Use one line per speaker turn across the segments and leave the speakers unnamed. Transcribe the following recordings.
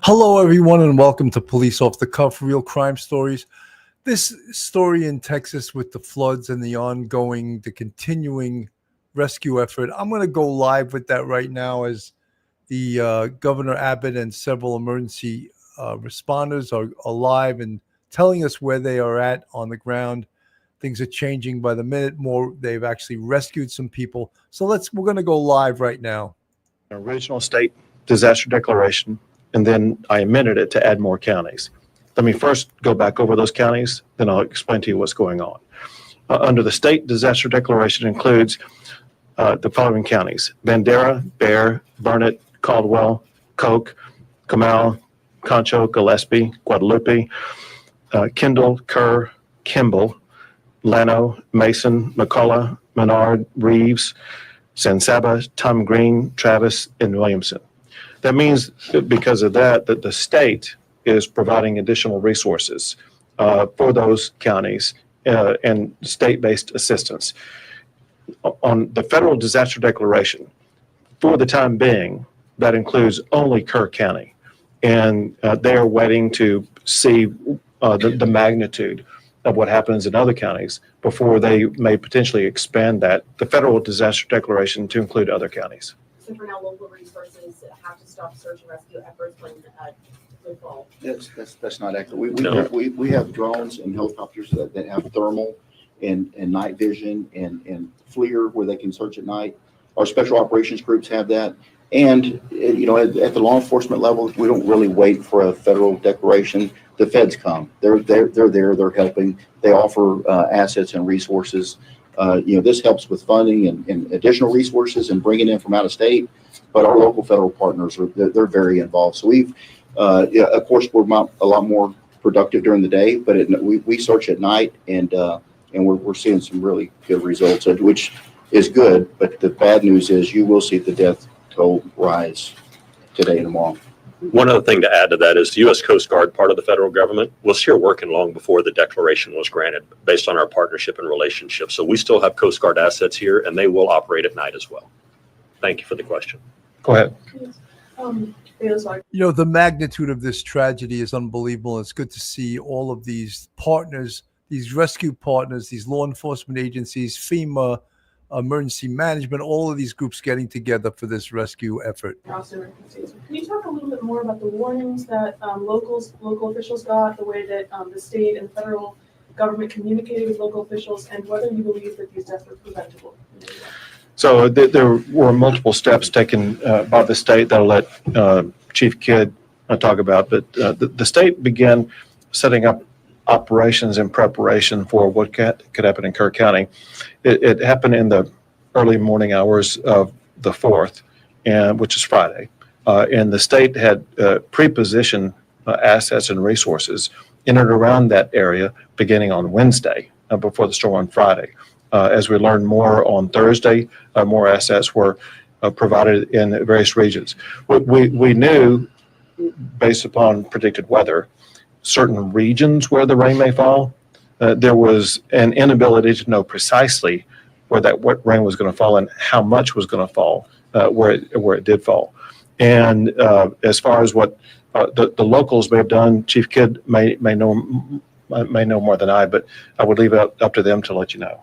Hello, everyone, and welcome to Police Off the Cuff, Real Crime Stories. This story in Texas with the floods and the continuing rescue effort, I'm going to go live with that right now as the Governor Abbott and several emergency responders are alive and telling us where they are at on the ground. Things are changing by the minute. They've actually rescued some people. So we're going to go live right now.
Original state disaster declaration, and then I amended it to add more counties. Let me first go back over those counties, then I'll explain to you what's going on. Under the state disaster declaration includes the following counties: Bandera, Bexar, Burnett, Caldwell, Coke, Comal, Concho, Gillespie, Guadalupe, Kendall, Kerr, Kimball, Llano, Mason, McCullough, Menard, Reeves, San Saba, Tom Green, Travis, and Williamson. That means that because of that the state is providing additional resources for those counties and state-based assistance. On the federal disaster declaration, for the time being, that includes only Kerr County, and they are waiting to see the magnitude of what happens in other counties before they may potentially expand the federal disaster declaration to include other counties.
So for now, local resources have to stop search and rescue efforts when they fall.
That's not accurate. We have drones and helicopters that have thermal and night vision and FLIR where they can search at night. Our special operations groups have that. And at the law enforcement level, we don't really wait for a federal declaration. The feds come. They're there. They're helping. They offer assets and resources. This helps with funding and additional resources and bringing in from out of state. But our local federal partners they're very involved. So we've, of course, we're a lot more productive during the day, but we search at night and we're seeing some really good results, which is good. But the bad news is you will see the death toll rise today and tomorrow.
One other thing to add to that is the U.S. Coast Guard, part of the federal government, was here working long before the declaration was granted based on our partnership and relationship. So we still have Coast Guard assets here, and they will operate at night as well. Thank you for the question.
Go ahead.
The magnitude of this tragedy is unbelievable. It's good to see all of these partners, these rescue partners, these law enforcement agencies, FEMA, emergency management, all of these groups getting together for this rescue effort.
Can you talk a little bit more about the warnings that local officials got, the way that the state and federal government communicated with local officials, and whether you believe that these deaths were preventable?
So there were multiple steps taken by the state that I'll let Chief Kidd talk about, but the state began setting up operations in preparation for what could happen in Kerr County. It happened in the early morning hours of the 4th, which is Friday, and the state had pre-positioned assets and resources in and around that area beginning on Wednesday before the storm on Friday. As we learned more on Thursday, more assets were provided in various regions. We knew, based upon predicted weather, certain regions where the rain may fall. There was an inability to know precisely what rain was going to fall and how much was going to fall where it did fall. And as far as what the locals may have done, Chief Kidd may know more than I, but I would leave it up to them to let you know.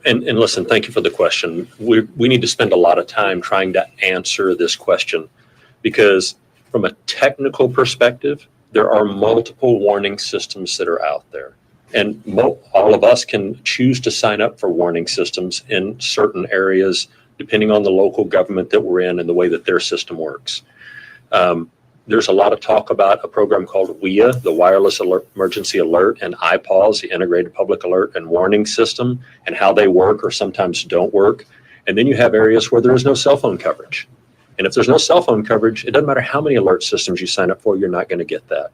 And listen, thank you for the question. We need to spend a lot of time trying to answer this question because from a technical perspective, there are multiple warning systems that are out there. And all of us can choose to sign up for warning systems in certain areas, depending on the local government that we're in and the way that their system works. There's a lot of talk about a program called WIA, the Wireless Emergency Alert, and IPAWS, the Integrated Public Alert and Warning System, and how they work or sometimes don't work. And then you have areas where there is no cell phone coverage. And if there's no cell phone coverage, it doesn't matter how many alert systems you sign up for, you're not going to get that.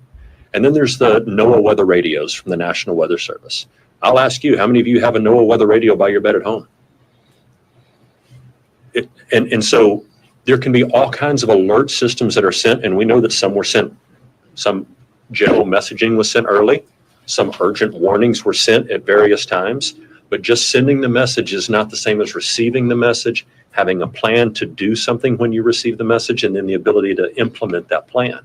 And then there's the NOAA weather radios from the National Weather Service. I'll ask you, how many of you have a NOAA weather radio by your bed at home? And so there can be all kinds of alert systems that are sent, and we know that some were sent, some general messaging was sent early, some urgent warnings were sent at various times, but just sending the message is not the same as receiving the message, having a plan to do something when you receive the message, and then the ability to implement that plan.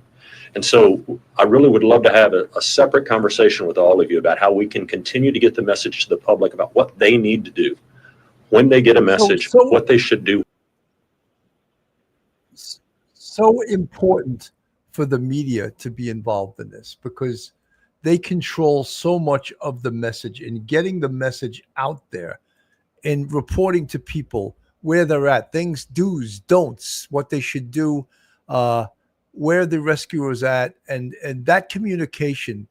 And so I really would love to have a separate conversation with all of you about how we can continue to get the message to the public about what they need to do when they get a message,
so-
what they should do.
So important for the media to be involved in this because they control so much of the message and getting the message out there and reporting to people where they're at, things, do's, don'ts, what they should do, where the rescuer is at, and that communication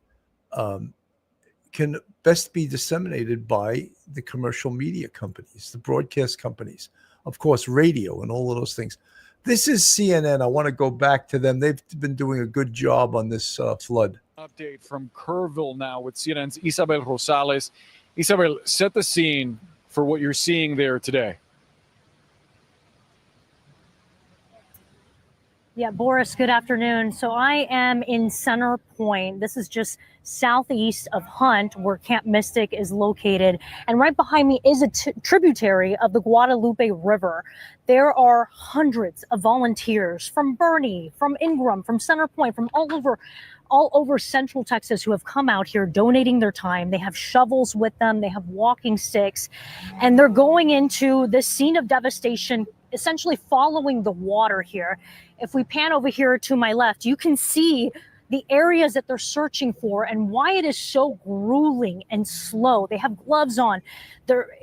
can best be disseminated by the commercial media companies, the broadcast companies, of course, radio and all of those things. This is CNN. I want to go back to them. They've been doing a good job on this flood.
Update from Kerrville now with CNN's Isabel Rosales. Isabel, set the scene for what you're seeing there today.
Yeah, Boris, good afternoon. So I am in Center Point. This is just southeast of Hunt, where Camp Mystic is located. And right behind me is a tributary of the Guadalupe River. There are hundreds of volunteers from Bernie, from Ingram, from Center Point, from all over Central Texas who have come out here donating their time. They have shovels with them. They have walking sticks. And they're going into this scene of devastation, essentially following the water here. If we pan over here to my left, you can see the areas that they're searching for and why it is so grueling and slow. They have gloves on.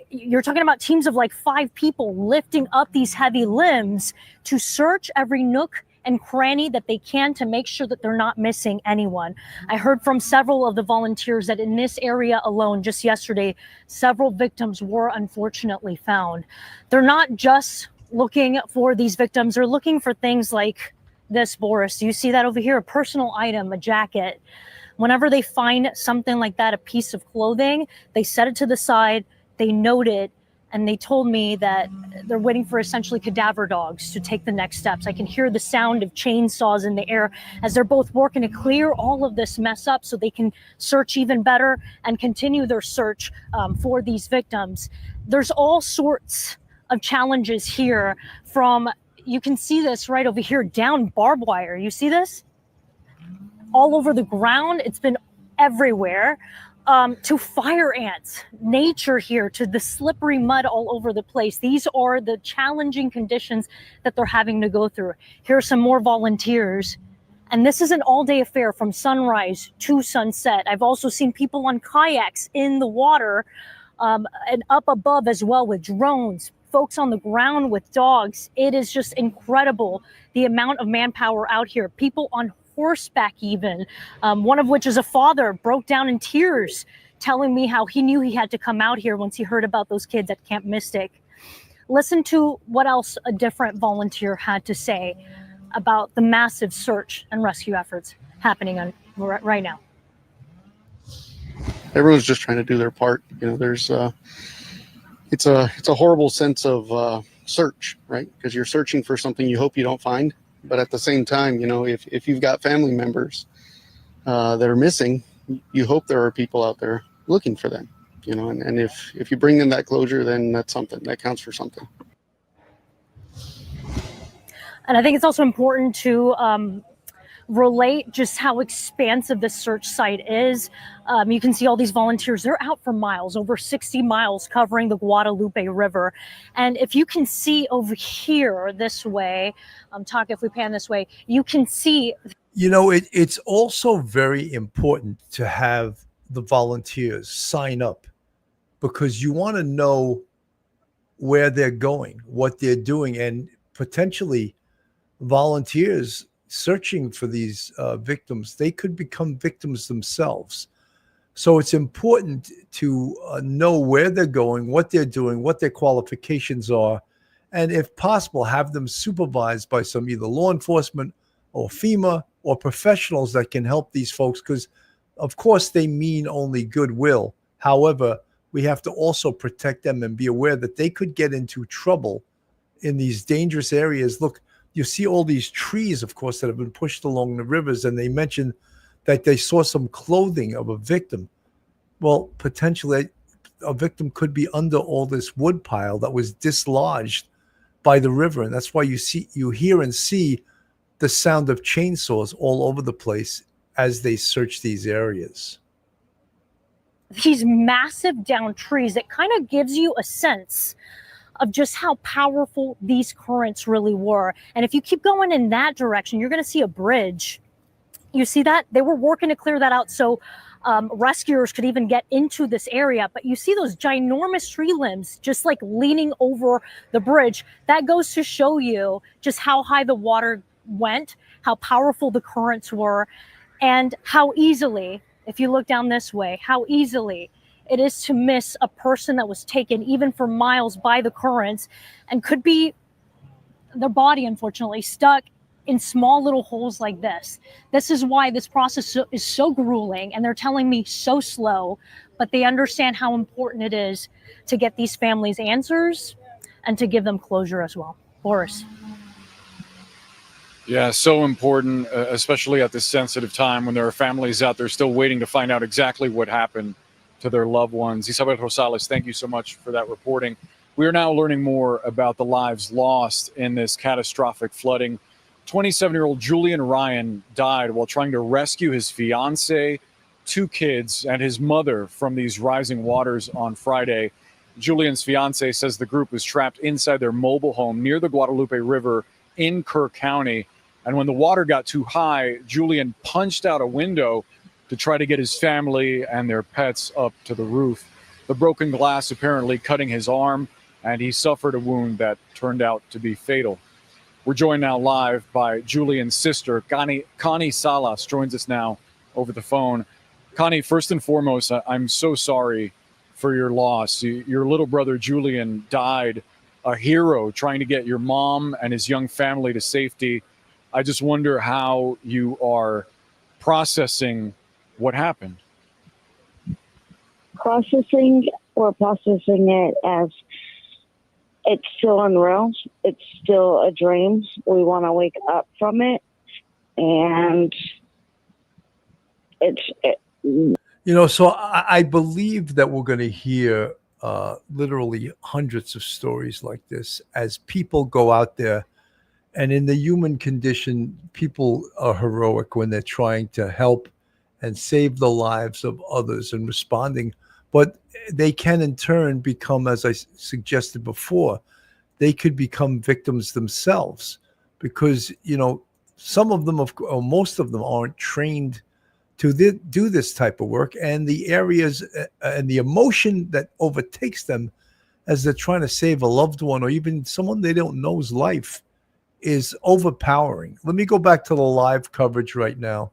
You're talking about teams of like 5 people lifting up these heavy limbs to search every nook and cranny that they can to make sure that they're not missing anyone. I heard from several of the volunteers that in this area alone, just yesterday, several victims were unfortunately found. They're not just looking for these victims, they're looking for things like this, Boris. You see that over here, a personal item, a jacket. Whenever they find something like that, a piece of clothing, they set it to the side, they note it, and they told me that they're waiting for essentially cadaver dogs to take the next steps. I can hear the sound of chainsaws in the air as they're both working to clear all of this mess up so they can search even better and continue their search for these victims. There's all sorts of challenges here from, you can see this right over here, down barbed wire. You see this? All over the ground. It's been everywhere. To fire ants, nature here, to the slippery mud all over the place. These are the challenging conditions that they're having to go through. Here are some more volunteers. And this is an all-day affair from sunrise to sunset. I've also seen people on kayaks in the water and up above as well with drones, folks on the ground with dogs. It is just incredible the amount of manpower out here. People on horseback even, one of which is a father, broke down in tears telling me how he knew he had to come out here once he heard about those kids at Camp Mystic. Listen to what else a different volunteer had to say about the massive search and rescue efforts happening right now.
Everyone's just trying to do their part. You know, there's it's a horrible sense of search, right? Because you're searching for something you hope you don't find. But at the same time, you know, if you've got family members that are missing, you hope there are people out there looking for them, you know, and if you bring them that closure, then that's something that counts for something.
And I think it's also important to relate just how expansive this search site is. You can see all these volunteers, they're out for miles, over 60 miles covering the Guadalupe River. And if you can see over here this way, if we pan this way, you can see.
You know, it's also very important to have the volunteers sign up because you want to know where they're going, what they're doing, and potentially volunteers searching for these victims, they could become victims themselves. So it's important to know where they're going, what they're doing, what their qualifications are, and if possible, have them supervised by some either law enforcement or FEMA or professionals that can help these folks, because of course they mean only goodwill. However, we have to also protect them and be aware that they could get into trouble in these dangerous areas. Look, you see all these trees, of course, that have been pushed along the rivers, and they mentioned that they saw some clothing of a victim. Well, potentially a victim could be under all this wood pile that was dislodged by the river, and that's why you hear and see the sound of chainsaws all over the place as they search these areas.
These massive downed trees, it kind of gives you a sense of just how powerful these currents really were. And if you keep going in that direction, you're going to see a bridge. You see that? They were working to clear that out so rescuers could even get into this area. But you see those ginormous tree limbs just like leaning over the bridge. That goes to show you just how high the water went, how powerful the currents were, and how easily, if you look down this way, how easily it is to miss a person that was taken even for miles by the currents and could be their body, unfortunately, stuck in small little holes like this. This is why this process is so grueling, and they're telling me so slow, but they understand how important it is to get these families answers and to give them closure as well. Boris.
Yeah, so important, especially at this sensitive time when there are families out there still waiting to find out exactly what happened to their loved ones. Isabel Rosales, thank you so much for that reporting. We are now learning more about the lives lost in this catastrophic flooding. 27-year-old Julian Ryan died while trying to rescue his fiance, 2 kids, and his mother from these rising waters on Friday. Julian's fiance says the group was trapped inside their mobile home near the Guadalupe River in Kerr County. And when the water got too high, Julian punched out a window to try to get his family and their pets up to the roof. The broken glass apparently cutting his arm, and he suffered a wound that turned out to be fatal. We're joined now live by Julian's sister, Connie Salas, joins us now over the phone. Connie, first and foremost, I'm so sorry for your loss. Your little brother, Julian, died a hero trying to get your mom and his young family to safety. I just wonder how you are processing what happened.
We're processing it as it's still unreal. It's still a dream. We want to wake up from it. And
So I believe that we're going to hear literally hundreds of stories like this as people go out there. And in the human condition, people are heroic when they're trying to help and save the lives of others and responding. But they can in turn become, as I suggested before, they could become victims themselves because, some of them, or most of them, aren't trained to do this type of work. And the areas and the emotion that overtakes them as they're trying to save a loved one or even someone they don't know's life is overpowering. Let me go back to the live coverage right now.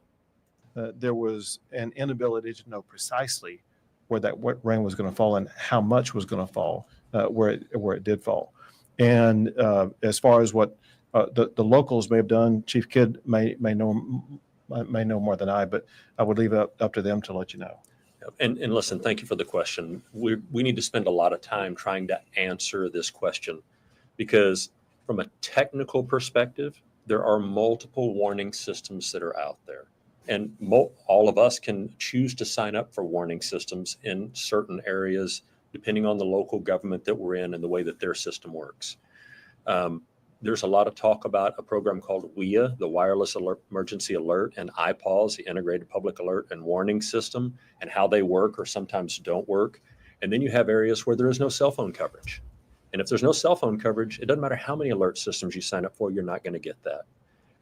There was an inability to know precisely where that rain was going to fall and how much was going to fall, where it did fall. And as far as what the locals may have done, Chief Kidd may know more than I, but I would leave it up to them to let you know.
And listen, thank you for the question. We need to spend a lot of time trying to answer this question because from a technical perspective, there are multiple warning systems that are out there. And all of us can choose to sign up for warning systems in certain areas, depending on the local government that we're in and the way that their system works. There's a lot of talk about a program called WIA, the Wireless Emergency Alert, and IPAWS, the Integrated Public Alert and Warning System, and how they work or sometimes don't work. And then you have areas where there is no cell phone coverage. And if there's no cell phone coverage, it doesn't matter how many alert systems you sign up for, you're not going to get that.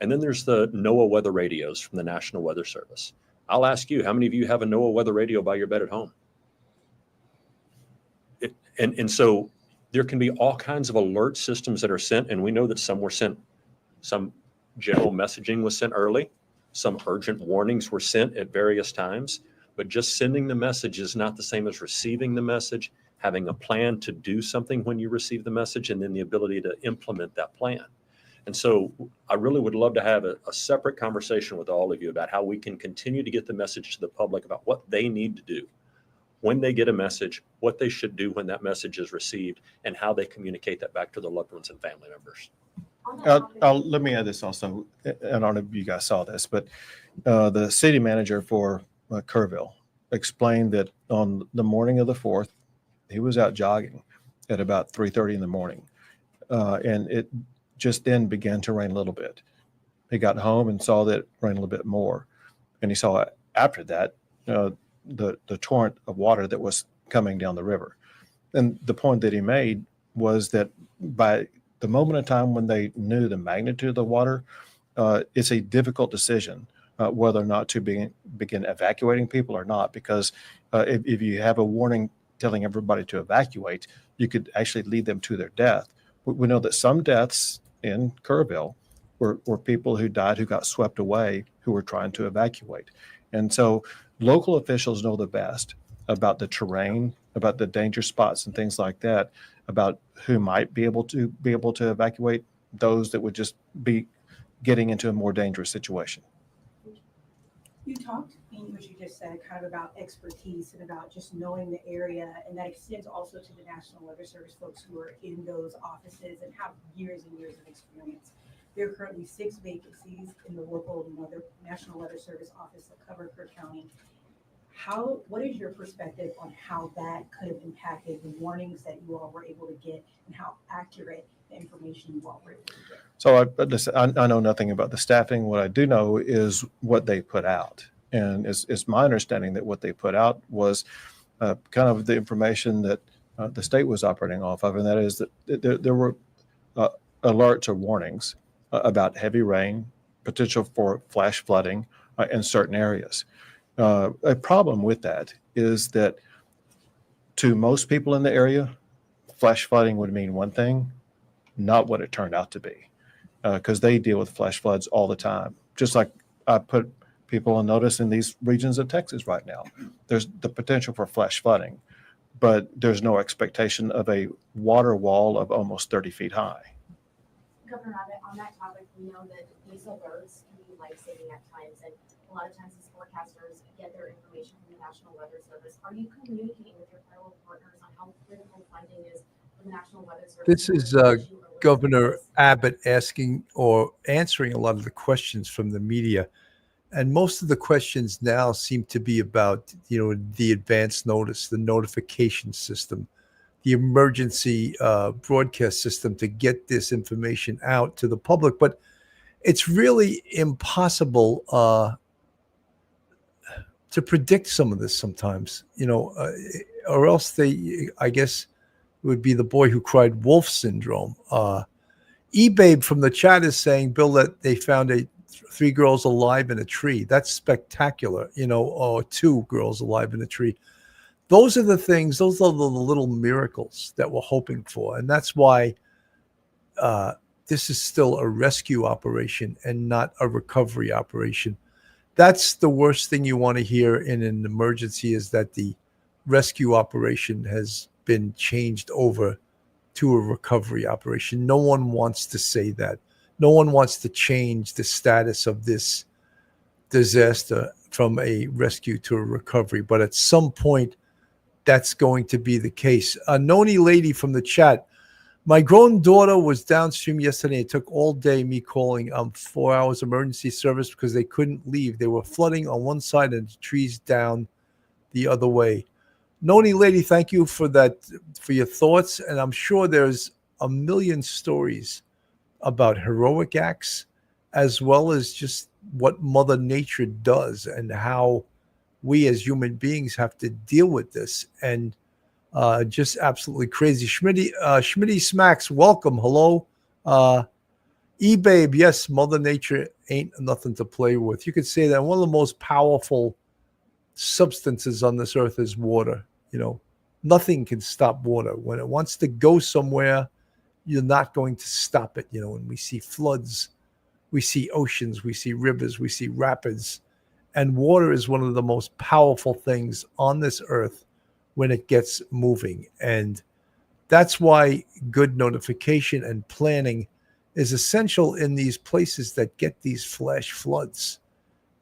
And then there's the NOAA weather radios from the National Weather Service. I'll ask you, how many of you have a NOAA weather radio by your bed at home? And so there can be all kinds of alert systems that are sent, and we know that some were sent, some general messaging was sent early, some urgent warnings were sent at various times, but just sending the message is not the same as receiving the message, having a plan to do something when you receive the message, and then the ability to implement that plan. And so I really would love to have a separate conversation with all of you about how we can continue to get the message to the public about what they need to do when they get a message, what they should do when that message is received, and how they communicate that back to their loved ones and family members.
Let me add this also. I don't know if you guys saw this, but the city manager for Kerrville explained that on the morning of the 4th, he was out jogging at about 3:30 in the morning. And it just then began to rain a little bit. He got home and saw that it rained a little bit more. And he saw after that the torrent of water that was coming down the river. And the point that he made was that by the moment in time when they knew the magnitude of the water, it's a difficult decision whether or not to begin evacuating people or not, because if you have a warning telling everybody to evacuate, you could actually lead them to their death. We know that some deaths in Kerrville were people who died who got swept away who were trying to evacuate. And so local officials know the best about the terrain, about the danger spots and things like that, about who might be able to evacuate, those that would just be getting into a more dangerous situation.
You talked, in what you just said, kind of about expertise and about just knowing the area, and that extends also to the National Weather Service folks who are in those offices and have years and years of experience. There are currently 6 vacancies in the local National Weather Service office that cover Kerr County. What is your perspective on how that could have impacted the warnings that you all were able to get and how accurate the information you all were able to get?
So I know nothing about the staffing. What I do know is what they put out. And it's my understanding that what they put out was kind of the information that the state was operating off of, and that is that there were alerts or warnings about heavy rain, potential for flash flooding in certain areas. A problem with that is that to most people in the area, flash flooding would mean one thing, not what it turned out to be, because they deal with flash floods all the time. Just like I put people on notice in these regions of Texas right now, there's the potential for flash flooding, but there's no expectation of a water wall of almost 30 feet high.
Governor Abbott, on that topic, we know that these alerts can be life-saving at times, and a lot of times these forecasters get their information from the National Weather Service. Are you communicating with your federal partners on how critical funding is for the National Weather Service?
This is Governor Abbott asking or answering a lot of the questions from the media. And most of the questions now seem to be about, the advance notice, the notification system, the emergency broadcast system to get this information out to the public. But it's really impossible to predict some of this sometimes, or else I guess it would be the boy who cried wolf syndrome. eBabe from the chat is saying, Bill, that they found 3 girls alive in a tree. That's spectacular, or 2 girls alive in a tree. Those are the things, those are the little miracles that we're hoping for. And that's why this is still a rescue operation and not a recovery operation. That's the worst thing you want to hear in an emergency, is that the rescue operation has been changed over to a recovery operation. No one wants to say that. No one wants to change the status of this disaster from a rescue to a recovery. But at some point, that's going to be the case. A Noni lady from the chat, my grown daughter was downstream yesterday. It took all day me calling 4 hours emergency service because they couldn't leave. They were flooding on one side and the trees down the other way. Noni lady, thank you for that, for your thoughts. And I'm sure there's a million stories about heroic acts, as well as just what Mother Nature does and how we as human beings have to deal with this. And just absolutely crazy. Schmitty Smacks, welcome. Hello. eBabe, yes, Mother Nature ain't nothing to play with. You could say that one of the most powerful substances on this earth is water. Nothing can stop water. When it wants to go somewhere, you're not going to stop it. When we see floods, we see oceans, we see rivers, we see rapids. And water is one of the most powerful things on this earth when it gets moving. And that's why good notification and planning is essential in these places that get these flash floods.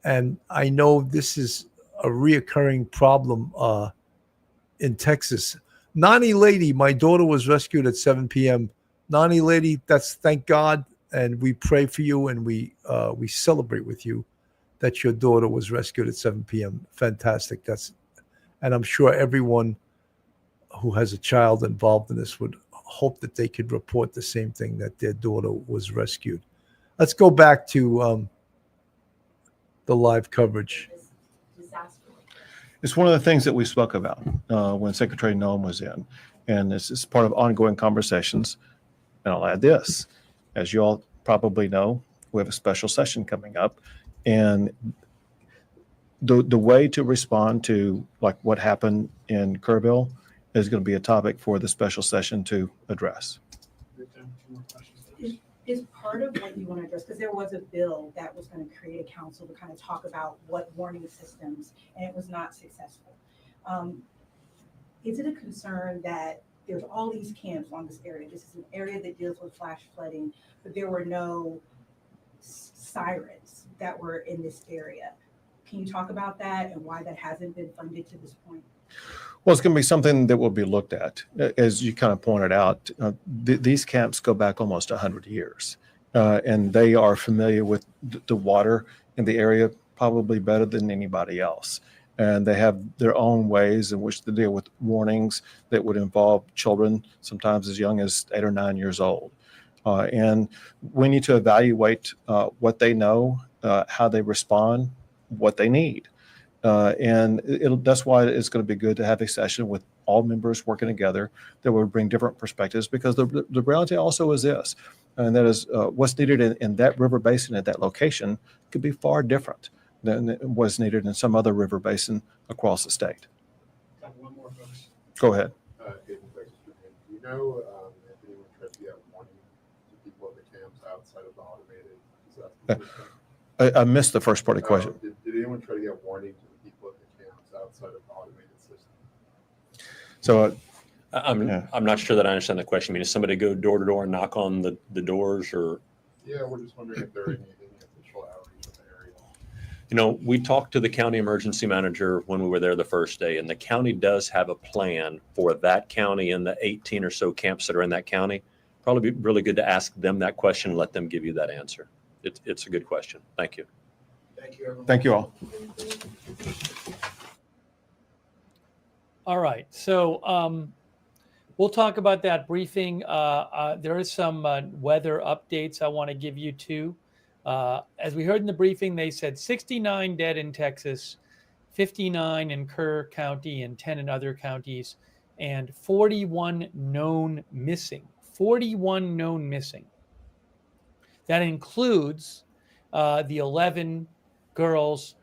And I know this is a reoccurring problem in Texas. Nani lady, my daughter was rescued at 7 p.m. Nani lady, that's thank God. And we pray for you, and we celebrate with you that your daughter was rescued at 7 p.m. Fantastic. And I'm sure everyone who has a child involved in this would hope that they could report the same thing, that their daughter was rescued. let's go back to the live coverage.
This disaster.
It's one of the things that we spoke about when Secretary Noem was in, and this is part of ongoing conversations. And I'll add this, as you all probably know, we have a special session coming up, and the way to respond to like what happened in Kerrville is going to be a topic for the special session to address.
Is part of what you want to address, because there was a bill that was going to create a council to kind of talk about what warning systems, and it was not successful. Is it a concern that there's all these camps on this area? This is an area that deals with flash flooding, but there were no sirens that were in this area. Can you talk about that and why that hasn't been funded to this point?
Well, it's going to be something that will be looked at. As you kind of pointed out, these camps go back almost 100 years, and they are familiar with the water in the area probably better than anybody else. And they have their own ways in which to deal with warnings that would involve children, sometimes as young as 8 or 9 years old. And we need to evaluate what they know, how they respond, what they need. And that's why it's going to be good to have a session with all members working together that will bring different perspectives, because the reality also is this, and that is what's needed in that river basin at that location could be far different than what's needed in some other river basin across the state.
One more, folks.
Go ahead.
Do you know if anyone tried to get warning to people at the camps outside of the automated disaster system?
I missed the first part of the question.
Did anyone try to get warning to the people at the camps outside of the automated system?
So
I'm not sure that I understand the question. I mean, does somebody go door to door and knock on the doors, or?
Yeah, we're just wondering if there are any official outreach in the area.
You know, we talked to the county emergency manager when we were there the first day, and the county does have a plan for that county and the 18 or so camps that are in that county. Probably be really good to ask them that question and let them give you that answer. It's a good question. Thank you.
Thank you, everyone.
thank you all.
All right, so we'll talk about that briefing. There is some weather updates I want to give you too. As we heard in the briefing, they said 69 dead in Texas, 59 in Kerr County and 10 in other counties, and 41 known missing. 41 known missing. That includes the 11 girls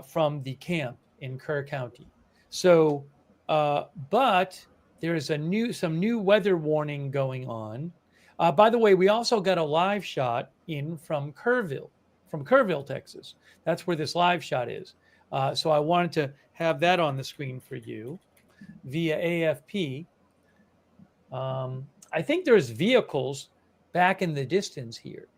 from the camp in Kerr County. So, but there's some new weather warning going on. By the way, we also got a live shot in from Kerrville, Texas. That's where this live shot is. So I wanted to have that on the screen for you via AFP. I think there's vehicles back in the distance here.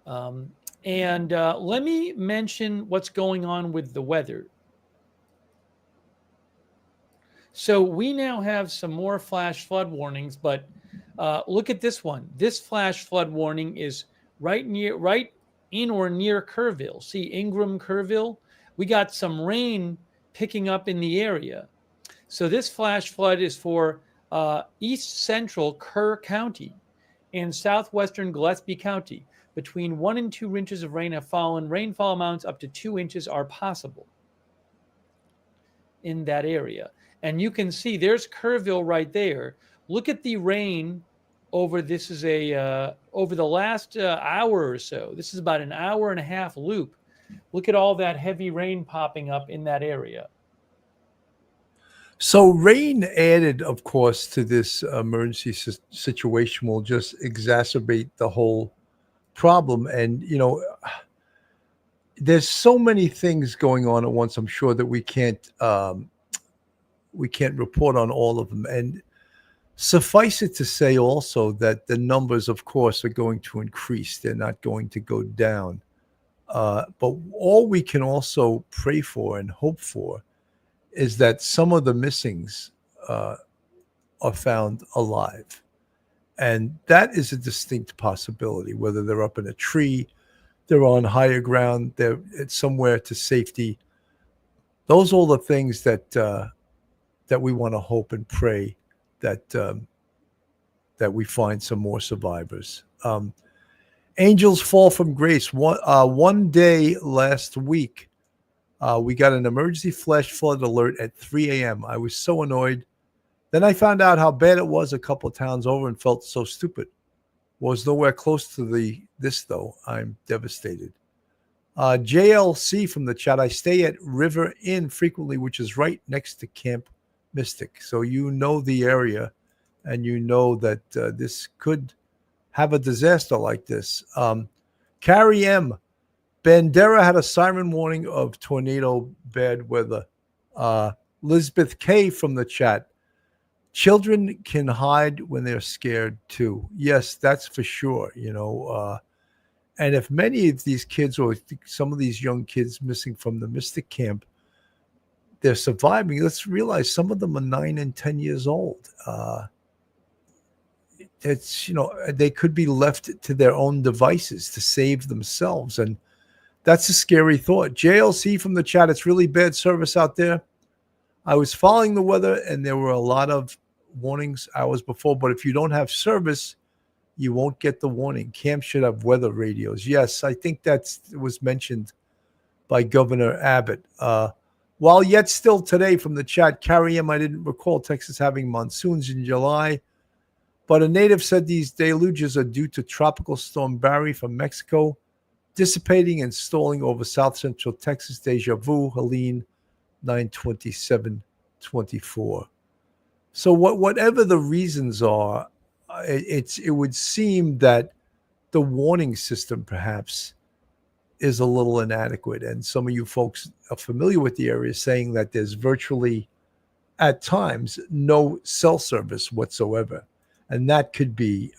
And let me mention what's going on with the weather. So we now have some more flash flood warnings, but look at this one. This flash flood warning is right in or near Kerrville. See Ingram, Kerrville? We got some rain picking up in the area. So this flash flood is for east central Kerr County and southwestern Gillespie County. Between 1 and 2 inches of rain have fallen. Rainfall amounts up to 2 inches are possible in that area. And you can see there's Kerrville right there. Look at the rain over over the last hour or so. This is about an hour and a half loop. Look at all that heavy rain popping up in that area.
So rain added, of course, to this emergency situation will just exacerbate the whole problem. And, you know, there's so many things going on at once. I'm sure that we can't report on all of them. And suffice it to say also that the numbers, of course, are going to increase. They're not going to go down. But all we can also pray for and hope for is that some of the missings are found alive. And that is a distinct possibility, whether they're up in a tree, they're on higher ground, they're somewhere to safety. Those are all the things that we want to hope and pray that we find some more survivors. Angels fall from grace. One day last week, we got an emergency flash flood alert at 3 a.m. I was so annoyed. Then I found out how bad it was a couple of towns over and felt so stupid. Was nowhere close to this though. I'm devastated. JLC from the chat. I stay at River Inn frequently, which is right next to Camp Mystic. So you know the area, and you know that this could have a disaster like this. Carrie M. Bandera had a siren warning of tornado bad weather. Elizabeth K. from the chat. Children can hide when they're scared too. Yes, that's for sure. And if many of these kids or some of these young kids missing from the Mystic Camp, they're surviving, let's realize some of them are 9 and 10 years old. They could be left to their own devices to save themselves. And that's a scary thought. JLC from the chat, it's really bad service out there. I was following the weather and there were a lot of warnings hours before, but if you don't have service, you won't get the warning. Camps should have weather radios. Yes, I think that was mentioned by Governor Abbott. While yet still today from the chat, Carrie M, I didn't recall Texas having monsoons in July, but a native said these deluges are due to Tropical Storm Barry from Mexico, dissipating and stalling over south central Texas. Deja vu, Helene, 9/27/24. So whatever the reasons are, it would seem that the warning system perhaps is a little inadequate. And some of you folks are familiar with the area saying that there's virtually, at times, no cell service whatsoever. And that could be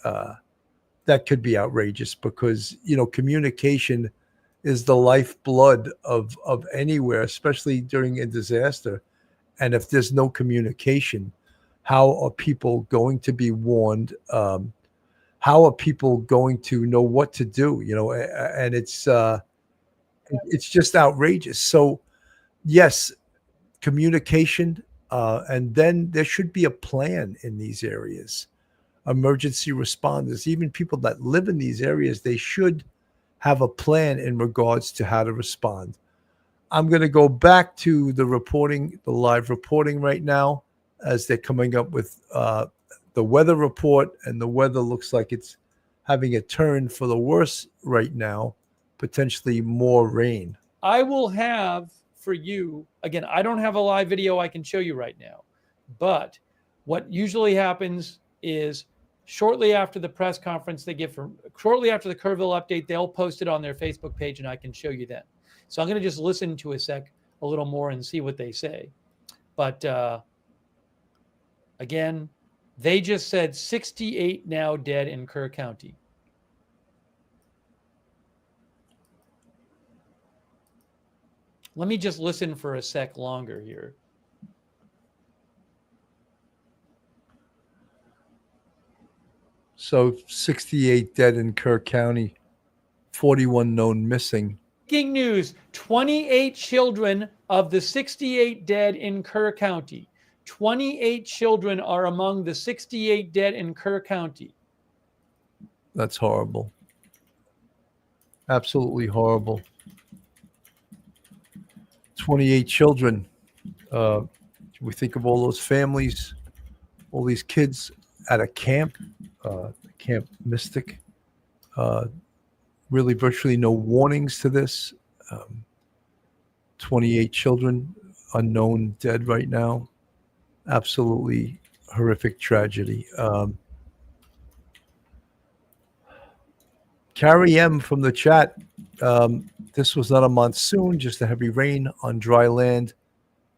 outrageous because, communication is the lifeblood of anywhere, especially during a disaster. And if there's no communication, how are people going to be warned? How are people going to know what to do? And it's just outrageous. So, yes, communication, and then there should be a plan in these areas. Emergency responders, even people that live in these areas, they should have a plan in regards to how to respond. I'm going to go back to the live reporting right now, as they're coming up with the weather report, and the weather looks like it's having a turn for the worse right now, potentially more rain.
I will have for you, again, I don't have a live video I can show you right now, but what usually happens is shortly after the press conference shortly after the Kerrville update, they'll post it on their Facebook page and I can show you then. So I'm going to just listen to a little more and see what they say. But again, they just said 68 now dead in Kerr County. Let me just listen for a sec longer here.
So 68 dead in Kerr County, 41 known missing.
Breaking news, 28 children of the 68 dead in Kerr County. 28 children are among the 68 dead in Kerr County.
That's horrible. Absolutely horrible. 28 children. We think of all those families, all these kids at a camp, Camp Mystic. Really virtually no warnings to this. 28 children unknown dead right now. Absolutely horrific tragedy. Carrie M from the chat. This was not a monsoon, just a heavy rain on dry land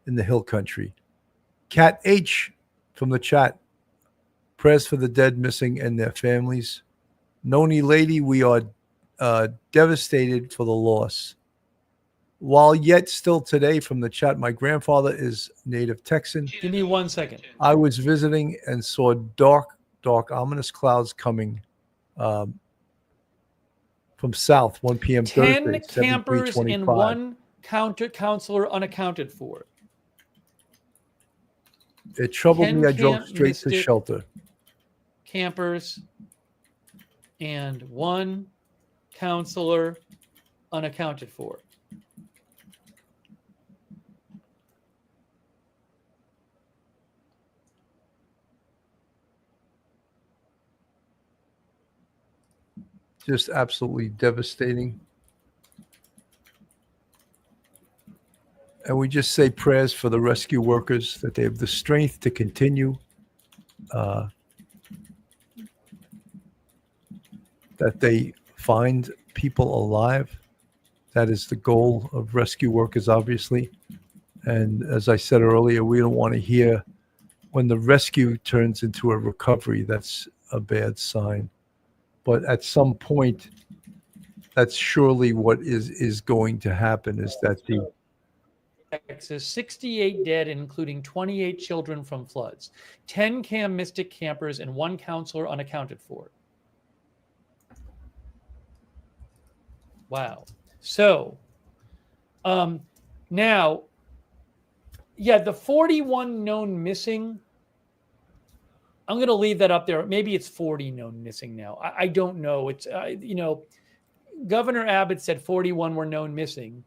in the hill country. Cat H from the chat. Prayers for the dead, missing, and their families. Noni Lady, we are devastated for the loss. While yet still today from the chat, my grandfather is native Texan.
Give me 1 second.
I was visiting and saw dark, ominous clouds coming from south, 1 p.m.
10
Thursday,
campers and
7325.
1 counselor unaccounted for.
It troubled
10
me. I drove
Camp
straight to
Mystic
shelter.
Campers and 1 counselor, unaccounted for.
Just absolutely devastating. And we just say prayers for the rescue workers that they have the strength to continue, that they find people alive. That is the goal of rescue workers, obviously. And as I said earlier, we don't want to hear when the rescue turns into a recovery. That's a bad sign. But at some point, that's surely what is going to happen, is that the
Texas, 68 dead, including 28 children from floods, 10 Camp Mystic campers, and 1 counselor unaccounted for. Wow. So now, yeah, the 41 known missing, I'm going to leave that up there. Maybe it's 40 known missing now. I don't know. It's, Governor Abbott said 41 were known missing,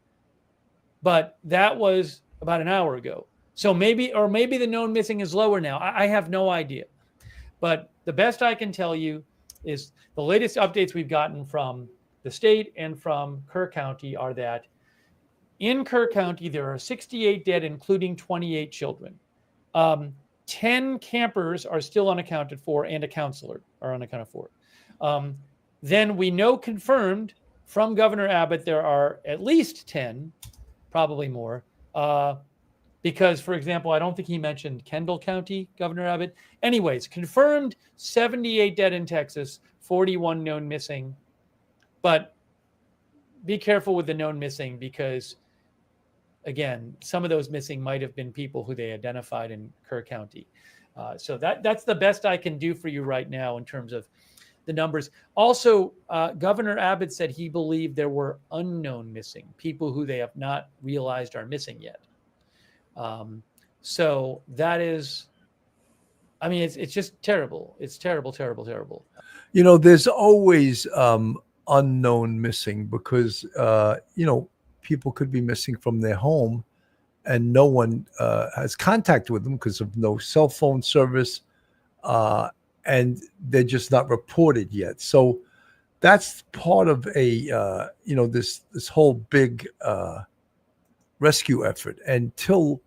but that was about an hour ago. So maybe the known missing is lower now. I have no idea. But the best I can tell you is the latest updates we've gotten from the state and from Kerr County are that in Kerr County, there are 68 dead, including 28 children. 10 campers are still unaccounted for, and a counselor are unaccounted for. Then we know confirmed from Governor Abbott there are at least 10, probably more, because, for example, I don't think he mentioned Kendall County, Governor Abbott. Anyways, confirmed 78 dead in Texas, 41 known missing. But be careful with the known missing because, again, some of those missing might have been people who they identified in Kerr County. So that's the best I can do for you right now in terms of the numbers. Also, Governor Abbott said he believed there were unknown missing, people who they have not realized are missing yet. So that is, I mean, it's just terrible. It's terrible, terrible, terrible.
there's always unknown missing because, people could be missing from their home and no one has contact with them because of no cell phone service. And they're just not reported yet. So that's part of a, this whole big rescue effort. Until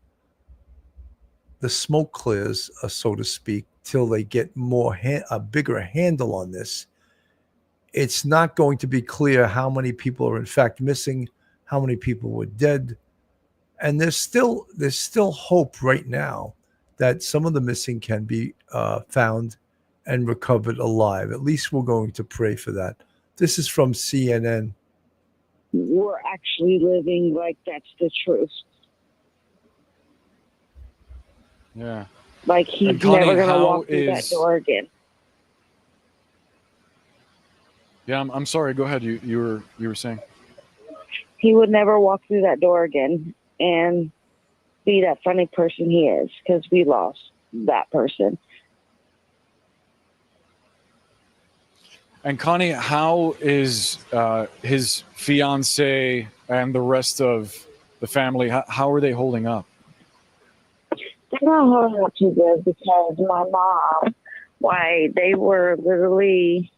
the smoke clears, so to speak, till they get a bigger handle on this, it's not going to be clear how many people are in fact missing, how many people were dead. And there's still hope right now that some of the missing can be found and recovered alive. At least we're going to pray for that. This is from CNN.
We're actually living like that's the truth.
Yeah.
Like he's
And Connie,
never going to
how
walk through that door again.
Yeah, I'm sorry. Go ahead. You were saying.
He would never walk through that door again and be that funny person he is because we lost that person.
And Connie, how is his fiance and the rest of the family? How are they holding up?
They're not holding up too good because my mom, they were literally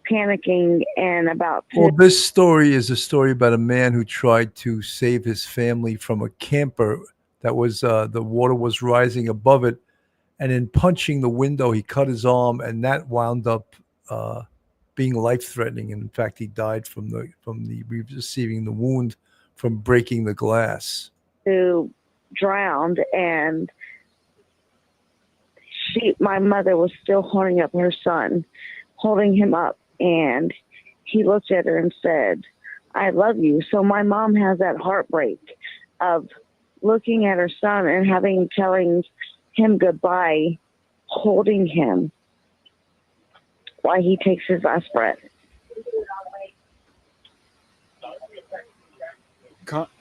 panicking and about to.
Well, this story is a story about a man who tried to save his family from a camper that was the water was rising above it, and in punching the window, he cut his arm, and that wound up being life-threatening. And in fact, he died from receiving the wound from breaking the glass.
Who drowned, and my mother was still holding up her son, holding him up. And he looked at her and said, "I love you." So my mom has that heartbreak of looking at her son and telling him goodbye, holding him while he takes his last breath.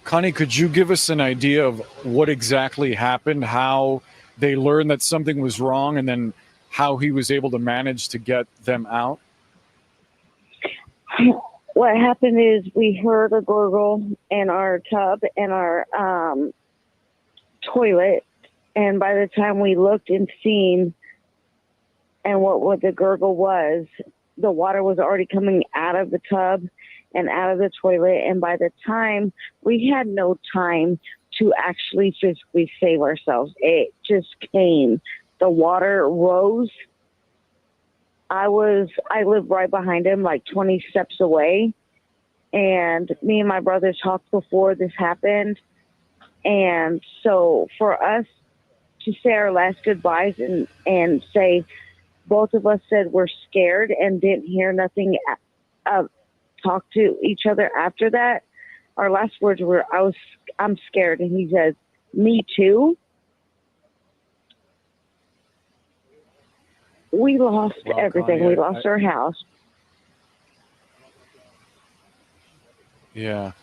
Connie, could you give us an idea of what exactly happened, how they learned that something was wrong, and then how he was able to manage to get them out?
what happened is we heard a gurgle in our tub and our toilet, and by the time we looked and seen and what the gurgle was, the water was already coming out of the tub and out of the toilet, and by the time we had no time to actually physically save ourselves, it just came. The water rose. I lived right behind him, like 20 steps away. And me and my brother talked before this happened. And so for us to say our last goodbyes and say, both of us said we're scared and didn't hear nothing, talk to each other after that. Our last words were, I'm scared. And he says, me too. We lost
Well,
everything.
Connie,
We lost our house.
Yeah.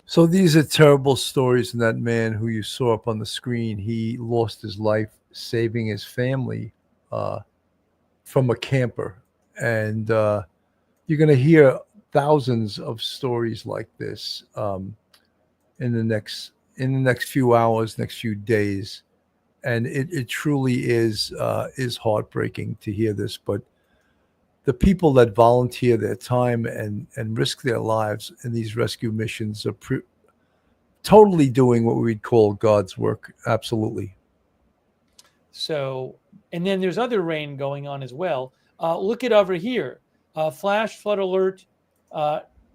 So these are terrible stories. And that man who you saw up on the screen, he lost his life saving his family from a camper. And you're going to hear thousands of stories like this in the next few hours, next few days. And it truly is heartbreaking to hear this. But the people that volunteer their time and risk their lives in these rescue missions are totally doing what we'd call God's work. Absolutely.
So, and then there's other rain going on as well. Look it over here. Flash flood alert,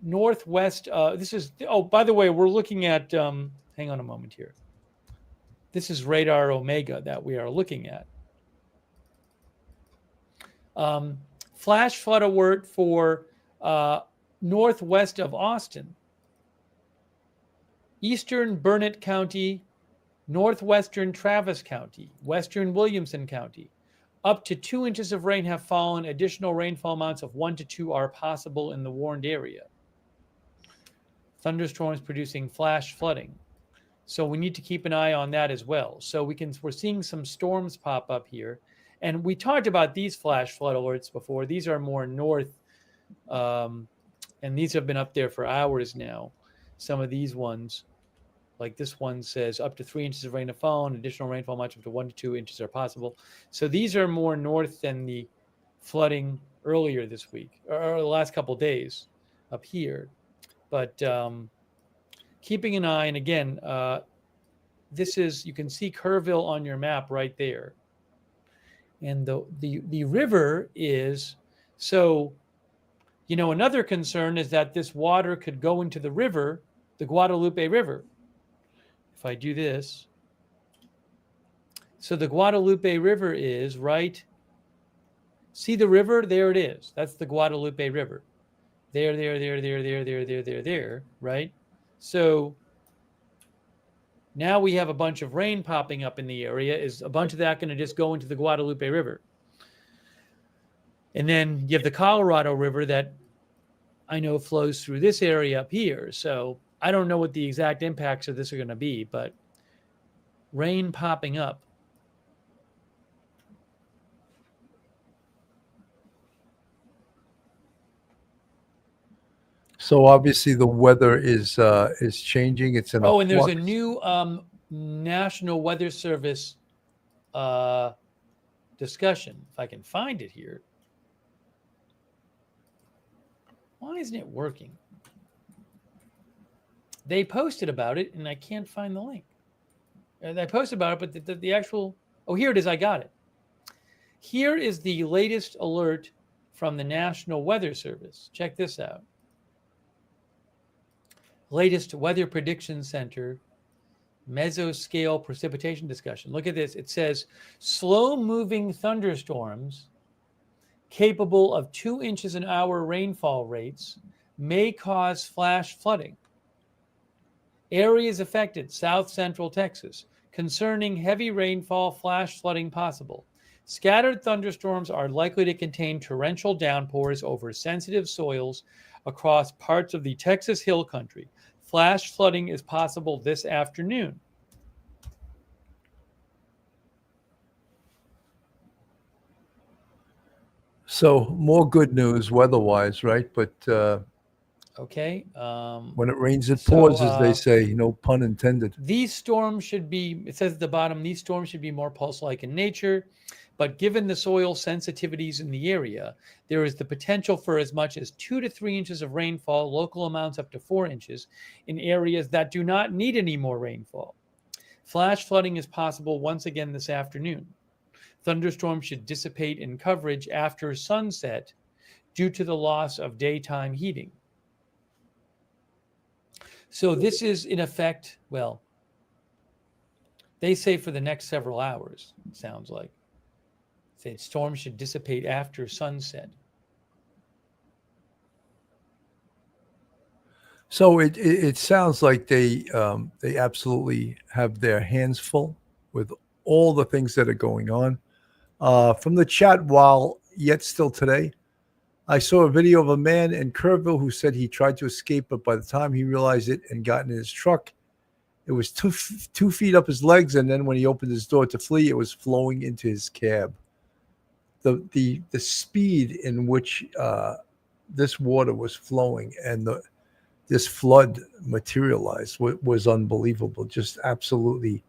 northwest. This is, oh, by the way, we're looking at, hang on a moment here. This is radar Omega that we are looking at. Flash flood alert for northwest of Austin, eastern Burnett County, northwestern Travis County, western Williamson County. Up to 2 inches of rain have fallen. Additional rainfall amounts of 1 to 2 are possible in the warned area. Thunderstorms producing flash flooding. So we need to keep an eye on that as well. So we're seeing some storms pop up here. And we talked about these flash flood alerts before. These are more north, and these have been up there for hours now. Some of these ones, like this one says up to 3 inches of rain have fallen. Additional rainfall much up to 1 to 2 inches are possible. So these are more north than the flooding earlier this week or the last couple of days up here. But keeping an eye, and again, this is, you can see Kerrville on your map right there. And the river is, so, you know, another concern is that this water could go into the river, the Guadalupe River. If I do this, so the Guadalupe River is right, see the river? There it is. That's the Guadalupe River. There, right? So now we have a bunch of rain popping up in the area. Is a bunch of that going to just go into the Guadalupe River? And then you have the Colorado River that I know flows through this area up here. So I don't know what the exact impacts of this are going to be, but rain popping up.
So obviously the weather is changing. It's in
Oh, and there's a
flux.
new National Weather Service discussion. If I can find it here. Why isn't it working? They posted about it, and I can't find the link. And I posted about it, but the actual, oh, here it is. I got it. Here is the latest alert from the National Weather Service. Check this out. Latest Weather Prediction Center mesoscale precipitation discussion. Look at this. It says slow-moving thunderstorms capable of 2 inches an hour rainfall rates may cause flash flooding. Areas affected, South Central Texas. Concerning heavy rainfall, flash flooding possible. Scattered thunderstorms are likely to contain torrential downpours over sensitive soils across parts of the Texas Hill Country. Flash flooding is possible this afternoon.
So more good news weather-wise, right? But
Okay.
When it rains, it
So,
pours, as they say. No pun intended.
These storms should be, it says at the bottom, these storms should be more pulse-like in nature, but given the soil sensitivities in the area, there is the potential for as much as 2 to 3 inches of rainfall, local amounts up to 4 inches, in areas that do not need any more rainfall. Flash flooding is possible once again this afternoon. Thunderstorms should dissipate in coverage after sunset due to the loss of daytime heating. So this is in effect, well, they say for the next several hours, it sounds like. Say storms should dissipate after sunset.
So it sounds like they absolutely have their hands full with all the things that are going on. From the chat, while yet still today, I saw a video of a man in Kerrville who said he tried to escape, but by the time he realized it and got in his truck, it was 2 feet up his legs, and then when he opened his door to flee, it was flowing into his cab. The speed in which this water was flowing and this flood materialized was unbelievable. Just absolutely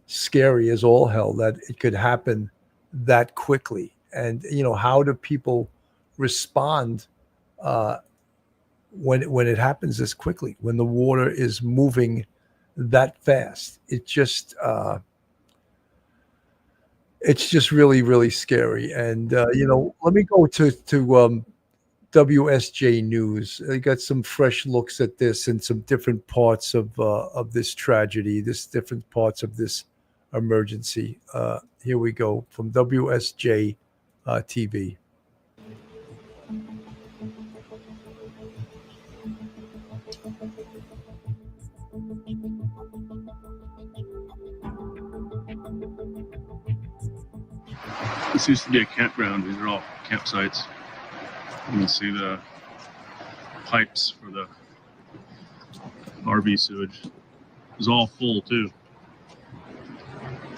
scary as all hell that it could happen that quickly. And how do people respond when it happens this quickly? When the water is moving that fast, it's just really, really scary. And let me go to WSJ News. They got some fresh looks at this and some different parts of this tragedy, different parts of this emergency. Here we go from WSJ TV.
This used to be a campground. These are all campsites. You can see the pipes for the RV sewage. It was all full too.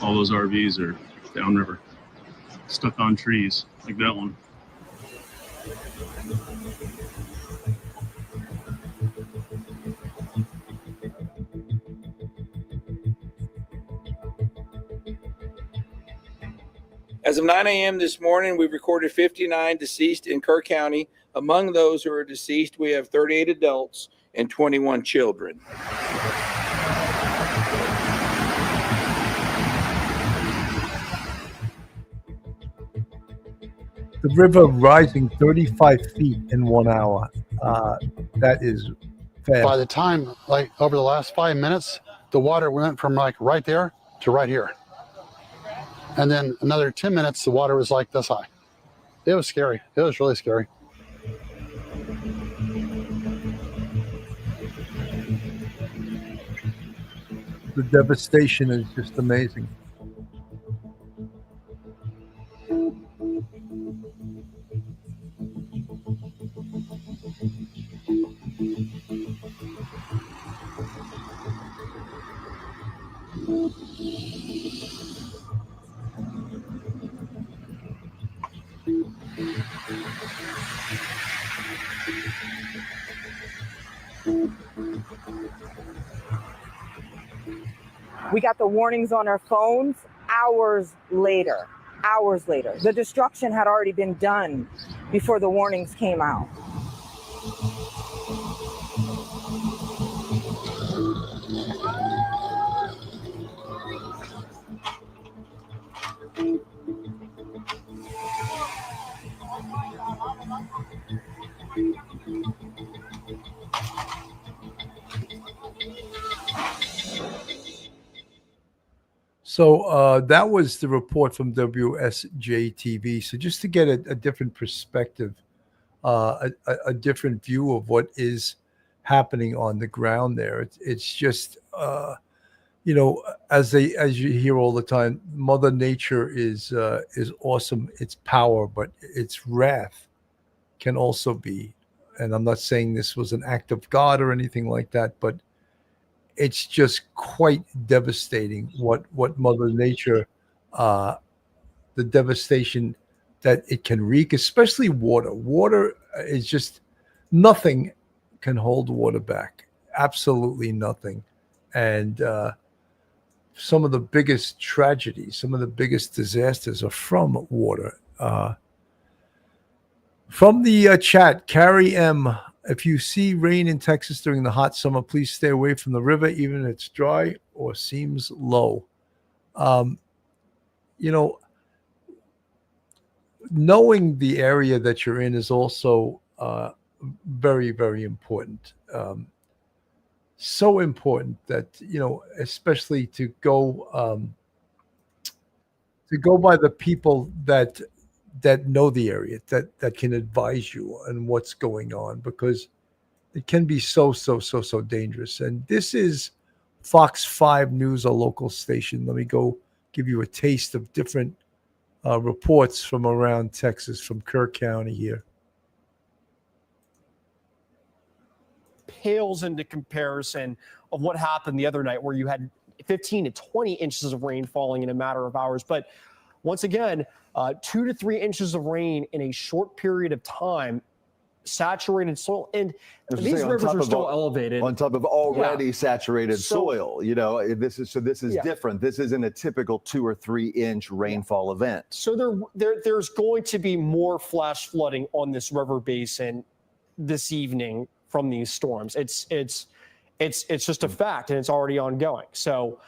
All those RVs are downriver, stuck on trees, like that one.
As of 9 a.m. this morning, we've recorded 59 deceased in Kerr County. Among those who are deceased, we have 38 adults and 21 children.
The river rising 35 feet in 1 hour. That is fast.
By the time, like over the last 5 minutes, the water went from like right there to right here. And then another 10 minutes, the water was like this high. It was scary. It was really scary.
The devastation is just amazing.
We got the warnings on our phones hours later. The destruction had already been done before the warnings came out.
So that was the report from WSJ TV. So just to get a different perspective, a different view of what is happening on the ground there. It's just, as you hear all the time, Mother Nature is awesome. Its power, but its wrath can also be. And I'm not saying this was an act of God or anything like that, but it's just quite devastating what Mother Nature, the devastation that it can wreak, especially water. Water is just nothing can hold water back. Absolutely nothing. And some of the biggest tragedies, some of the biggest disasters are from water. From the chat, Carrie M. If you see rain in Texas during the hot summer, please stay away from the river, even if it's dry or seems low. You know, knowing the area that you're in is also very, very important. So important that, you know, especially to go by the people that know the area, that can advise you on what's going on, because it can be so dangerous. And this is Fox 5 News, a local station. Let me go give you a taste of different reports from around Texas, from Kerr County here.
Pales into comparison of what happened the other night, where you had 15 to 20 inches of rain falling in a matter of hours. But once again, 2 to 3 inches of rain in a short period of time, saturated soil, and these rivers are still elevated
on top of already saturated soil. You know, this is different. This isn't a typical 2 or 3 inch rainfall event.
So there's going to be more flash flooding on this river basin this evening from these storms. It's just a fact, and it's already ongoing. So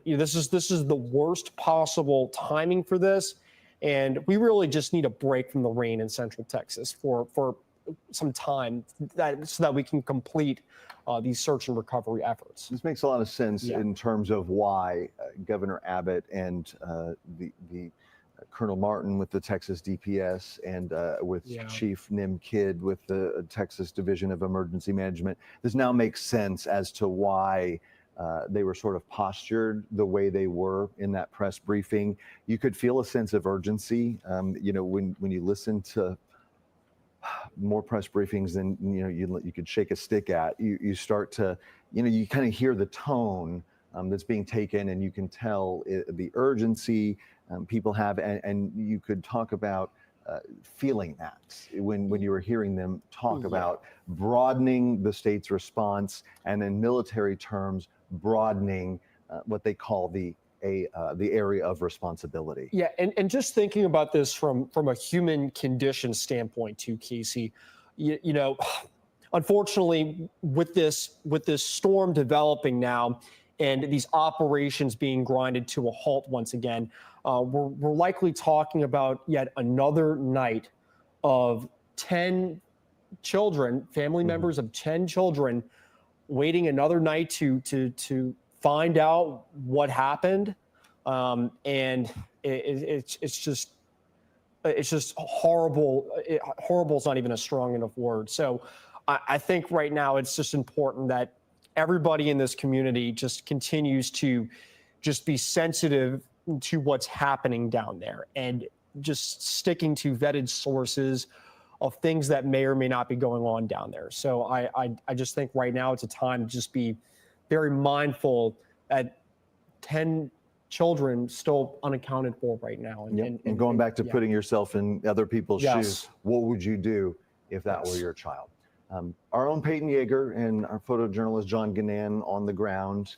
this is the worst possible timing for this, and we really just need a break from the rain in Central Texas for some time, so that we can complete these search and recovery efforts.
This makes a lot of sense in terms of why Governor Abbott and the Colonel Martin with the Texas DPS and with Chief Nim Kidd with the Texas Division of Emergency Management. This now makes sense as to why they were sort of postured the way they were in that press briefing. You could feel a sense of urgency. You know, when you listen to more press briefings than you could shake a stick at, you start to, you kind of hear the tone that's being taken, and you can tell the urgency people have, and you could talk about feeling that when you were hearing them talk about broadening the state's response, and in military terms, broadening what they call the area of responsibility.
Yeah, and just thinking about this from a human condition standpoint too, Casey, you know, unfortunately with this storm developing now and these operations being grinded to a halt once again, we're likely talking about yet another night of 10 children, family members of 10 children, waiting another night to find out what happened. And it's just horrible. Horrible is not even a strong enough word. So I think right now it's just important that everybody in this community just continues to just be sensitive to what's happening down there, and just sticking to vetted sources of things that may or may not be going on down there. So I just think right now it's a time to just be very mindful that 10 children still unaccounted for right now.
And going back to putting yourself in other people's shoes, what would you do if that were your child? Our own Peyton Yeager and our photojournalist John Gannan on the ground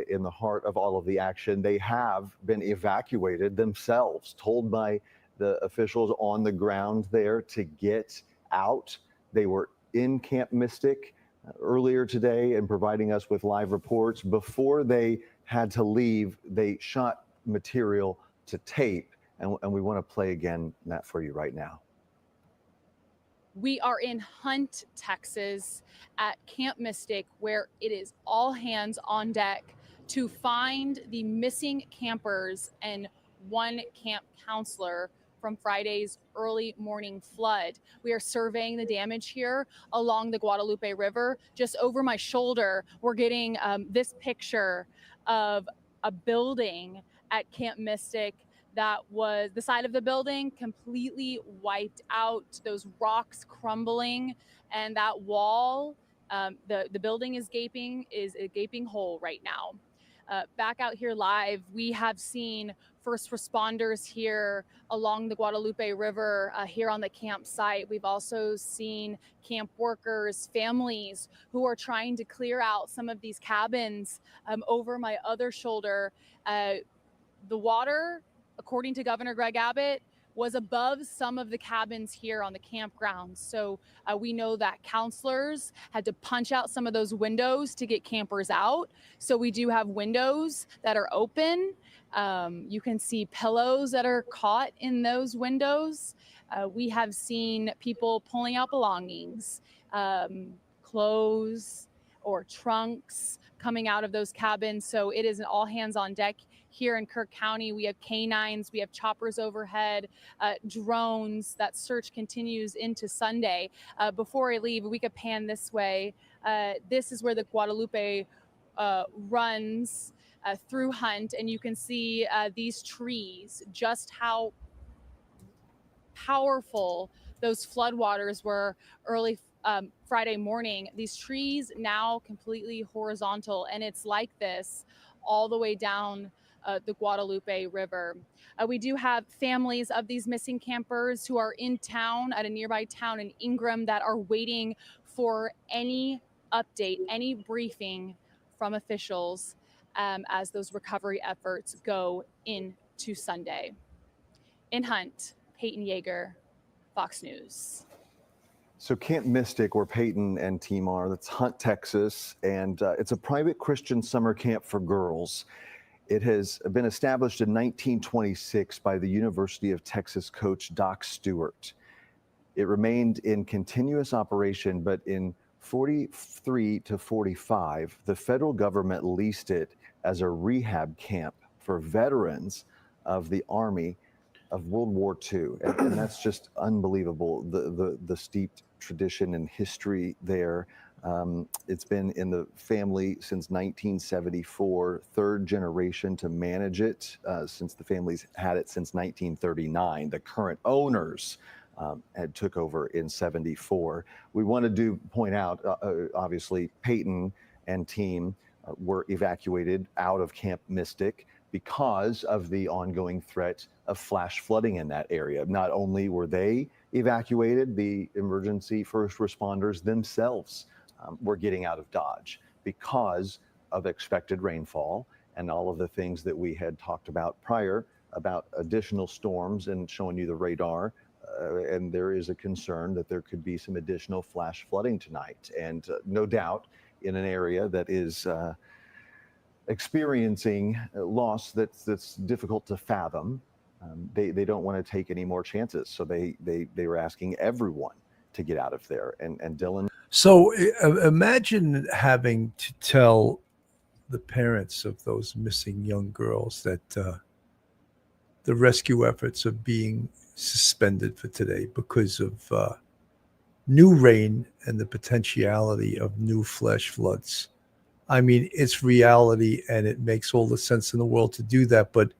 in the heart of all of the action. They have been evacuated themselves, told by the officials on the ground there to get out. They were in Camp Mystic earlier today and providing us with live reports. Before they had to leave, they shot material to tape, and we want to play again that for you right now.
We are in Hunt, Texas at Camp Mystic, where it is all hands on deck to find the missing campers and one camp counselor from Friday's early morning flood. We are surveying the damage here along the Guadalupe River. Just over my shoulder, we're getting this picture of a building at Camp Mystic that was the side of the building completely wiped out, those rocks crumbling, and that wall, the building is a gaping hole right now. Back out here live, we have seen first responders here along the Guadalupe River here on the campsite. We've also seen camp workers, families who are trying to clear out some of these cabins. Over my other shoulder, the water, according to Governor Greg Abbott, was above some of the cabins here on the campground. So we know that counselors had to punch out some of those windows to get campers out. So we do have windows that are open. You can see pillows that are caught in those windows. We have seen people pulling out belongings, clothes or trunks coming out of those cabins. So it is an all hands on deck here in Kirk County. We have canines, we have choppers overhead, drones. That search continues into Sunday. Before I leave, we could pan this way. This is where the Guadalupe runs through Hunt, and you can see these trees, just how powerful those floodwaters were early Friday morning. These trees now completely horizontal, and it's like this all the way down the Guadalupe River. We do have families of these missing campers who are in town at a nearby town in Ingram that are waiting for any update, any briefing from officials as those recovery efforts go into Sunday. In Hunt, Peyton Yeager, Fox News.
So Camp Mystic, where Peyton and team are, that's Hunt, Texas, and it's a private Christian summer camp for girls. It has been established in 1926 by the University of Texas coach Doc Stewart. It remained in continuous operation, but in 43 to 45, the federal government leased it as a rehab camp for veterans of the Army of World War II. And that's just unbelievable, the steeped tradition and history there. It's been in the family since 1974, third generation to manage it since the family's had it since 1939. The current owners had took over in 74. We want to point out, obviously, Peyton and team were evacuated out of Camp Mystic because of the ongoing threat of flash flooding in that area. Not only were they evacuated, the emergency first responders themselves were getting out of Dodge because of expected rainfall and all of the things that we had talked about prior about additional storms and showing you the radar. And there is a concern that there could be some additional flash flooding tonight. And no doubt in an area that is experiencing loss that's difficult to fathom. They don't want to take any more chances. So they were asking everyone to get out of there. And Dylan.
So imagine having to tell the parents of those missing young girls that the rescue efforts are being suspended for today because of new rain and the potentiality of new flash floods. I mean, it's reality and it makes all the sense in the world to do that. But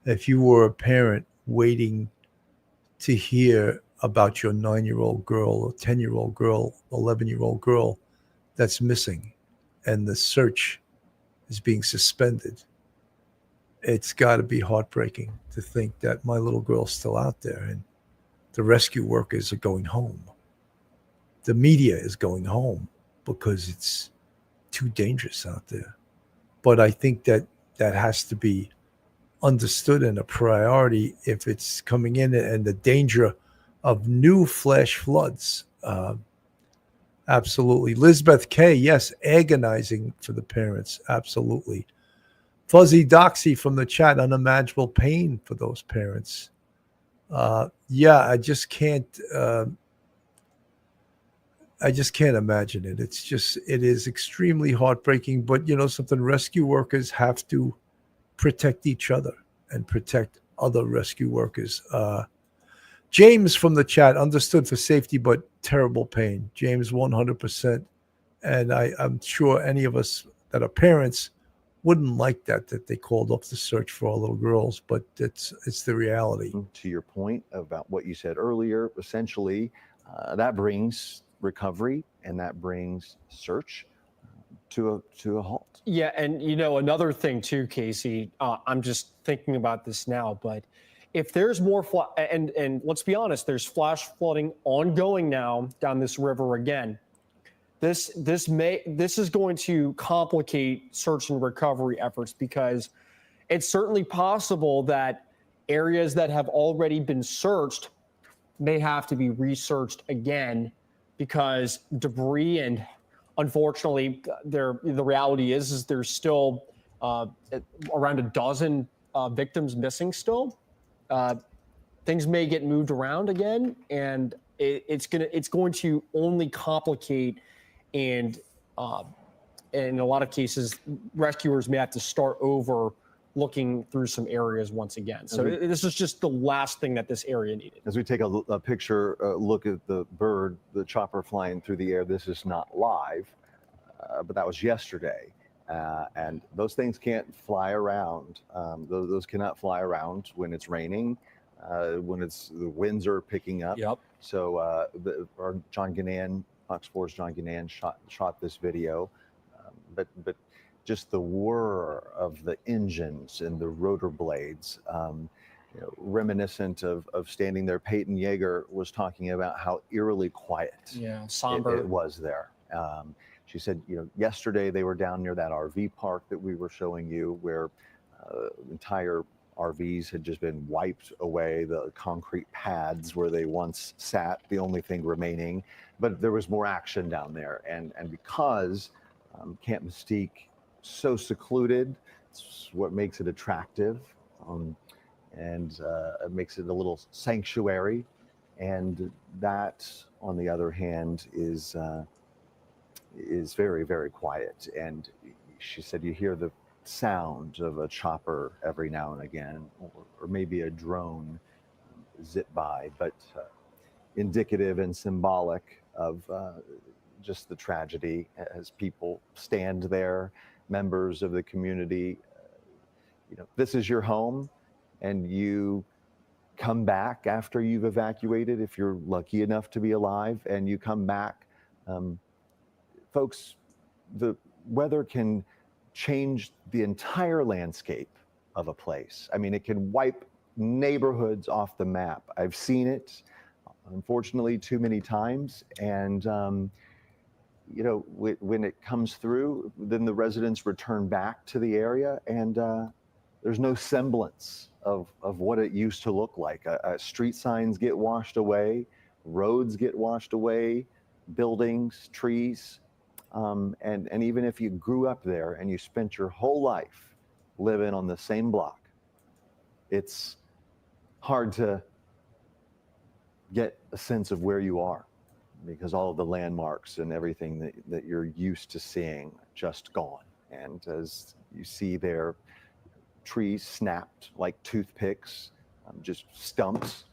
if you were a parent waiting to hear about your 9-year-old girl or 10-year-old girl, 11-year-old girl that's missing and the search is being suspended, it's got to be heartbreaking to think that my little girl's still out there and the rescue workers are going home. The media is going home because it's too dangerous out there. But I think that has to be understood and a priority if it's coming in and the danger of new flash floods. Absolutely. Lisbeth K, yes, agonizing for the parents. Absolutely. Fuzzy Doxy from the chat, unimaginable pain for those parents. Yeah, I just can't imagine it. It is extremely heartbreaking, but you know something, rescue workers have to protect each other and protect other rescue workers. James from the chat, understood for safety, but terrible pain. James, 100%. And I'm sure any of us that are parents wouldn't like that they called off the search for our little girls, but it's the reality.
To your point about what you said earlier, essentially, that brings recovery and that brings search to a halt.
Yeah, and you know, another thing too, Casey, I'm just thinking about this now, but if there's more and let's be honest, there's flash flooding ongoing now down this river again. This is going to complicate search and recovery efforts, because it's certainly possible that areas that have already been searched may have to be researched again, because debris, and unfortunately the reality is there's still around a dozen victims missing still. Things may get moved around again, and it's going to only complicate, and in a lot of cases rescuers may have to start over looking through some areas once again. So this is just the last thing that this area needed.
As we take a picture, look at the bird, the chopper flying through the air, this is not live, but that was yesterday. And those things can't fly around. Those cannot fly around when it's raining, when the winds are picking up.
Yep.
So our John Gannon, Fox 4's John Gannon shot this video, but just the whir of the engines and the rotor blades, reminiscent of standing there. Peyton Yeager was talking about how eerily quiet
somber
it was there. She said, yesterday they were down near that RV park that we were showing you, where entire RVs had just been wiped away, the concrete pads where they once sat, the only thing remaining. But there was more action down there. And because Camp Mystique, so secluded, it's what makes it attractive, and it makes it a little sanctuary. And that, on the other hand, is very, very quiet. And she said you hear the sound of a chopper every now and again, or maybe a drone zip by, but indicative and symbolic of just the tragedy as people stand there, members of the community. This is your home, and you come back after you've evacuated, if you're lucky enough to be alive, and you come back. Folks, the weather can change the entire landscape of a place. I mean, it can wipe neighborhoods off the map. I've seen it, unfortunately, too many times. And when it comes through, then the residents return back to the area, and there's no semblance of what it used to look like. Street signs get washed away, roads get washed away, buildings, trees. And even if you grew up there and you spent your whole life living on the same block, it's hard to get a sense of where you are, because all of the landmarks and everything that you're used to seeing just gone. And as you see there, trees snapped like toothpicks, just stumps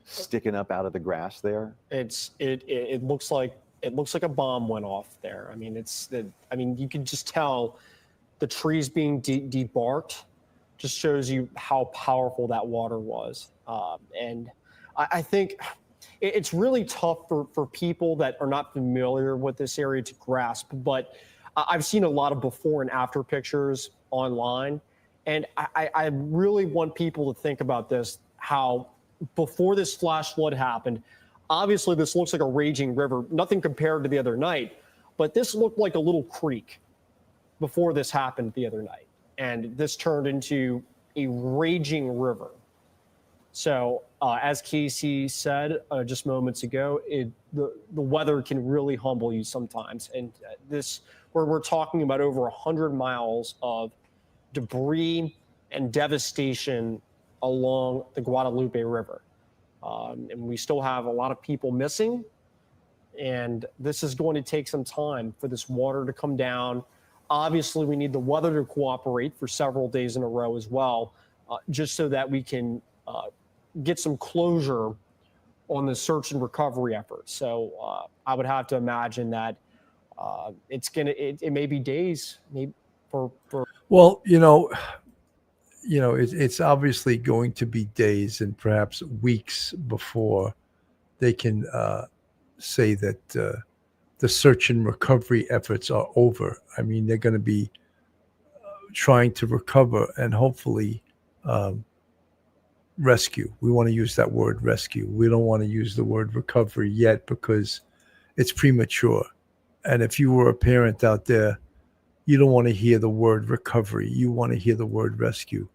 sticking up out of the grass there.
It looks like a bomb went off there. I mean, you can just tell the trees being debarked just shows you how powerful that water was. And I think it's really tough for people that are not familiar with this area to grasp, but I've seen a lot of before and after pictures online. And I really want people to think about this, how before this flash flood happened, obviously this looks like a raging river, nothing compared to the other night, but this looked like a little creek before this happened the other night. And this turned into a raging river. So as Casey said just moments ago, the weather can really humble you sometimes. And where we're talking about over 100 miles of debris and devastation along the Guadalupe River. And we still have a lot of people missing. And this is going to take some time for this water to come down. Obviously, we need the weather to cooperate for several days in a row as well, just so that we can get some closure on the search and recovery efforts. So I would have to imagine that it may be days, maybe for.
Well, it's obviously going to be days and perhaps weeks before they can say that the search and recovery efforts are over. I mean, they're going to be trying to recover and hopefully rescue. We want to use that word rescue. We don't want to use the word recovery yet because it's premature. And if you were a parent out there, you don't want to hear the word recovery. You want to hear the word rescue,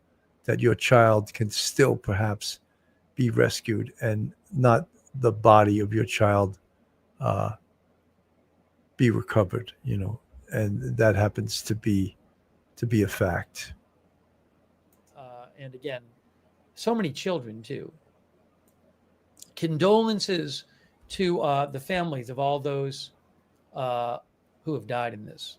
that your child can still perhaps be rescued and not the body of your child be recovered, and that happens to be a fact.
And again, so many children too. Condolences to the families of all those who have died in this.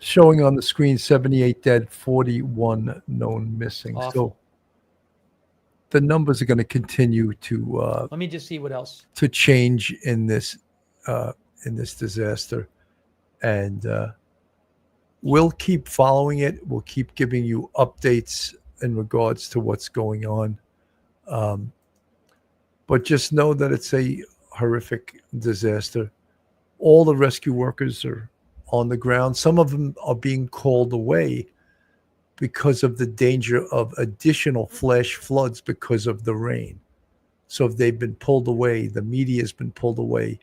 Showing on the screen 78 dead, 41 known missing.
Awful.
So the numbers are going to continue to
Let me just see what else.
to change in this disaster, and we'll keep following it. We'll keep giving you updates in regards to what's going on. But just know that it's a horrific disaster. All the rescue workers are on the ground. Some of them are being called away because of the danger of additional flash floods because of the rain. So if they've been pulled away, the media has been pulled away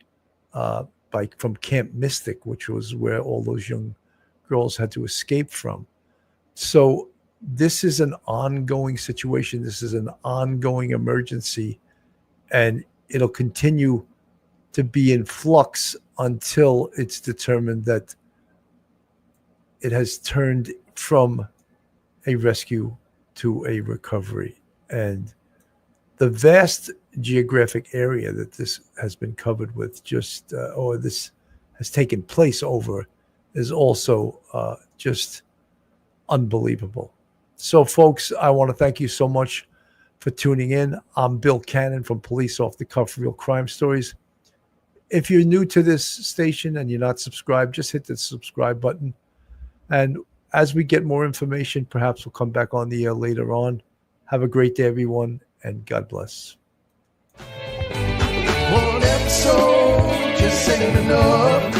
from Camp Mystic, which was where all those young girls had to escape from. So this is an ongoing situation. This is an ongoing emergency, and it'll continue to be in flux until it's determined that it has turned from a rescue to a recovery. And the vast geographic area that this has been covered with or this has taken place over is also just unbelievable. So folks, I want to thank you so much for tuning in. I'm Bill Cannon from Police Off the Cuff Real Crime Stories. If you're new to this station and you're not subscribed, just hit the subscribe button. And as we get more information, perhaps we'll come back on the air later on. Have a great day, everyone, and God bless.
One episode just ain't enough.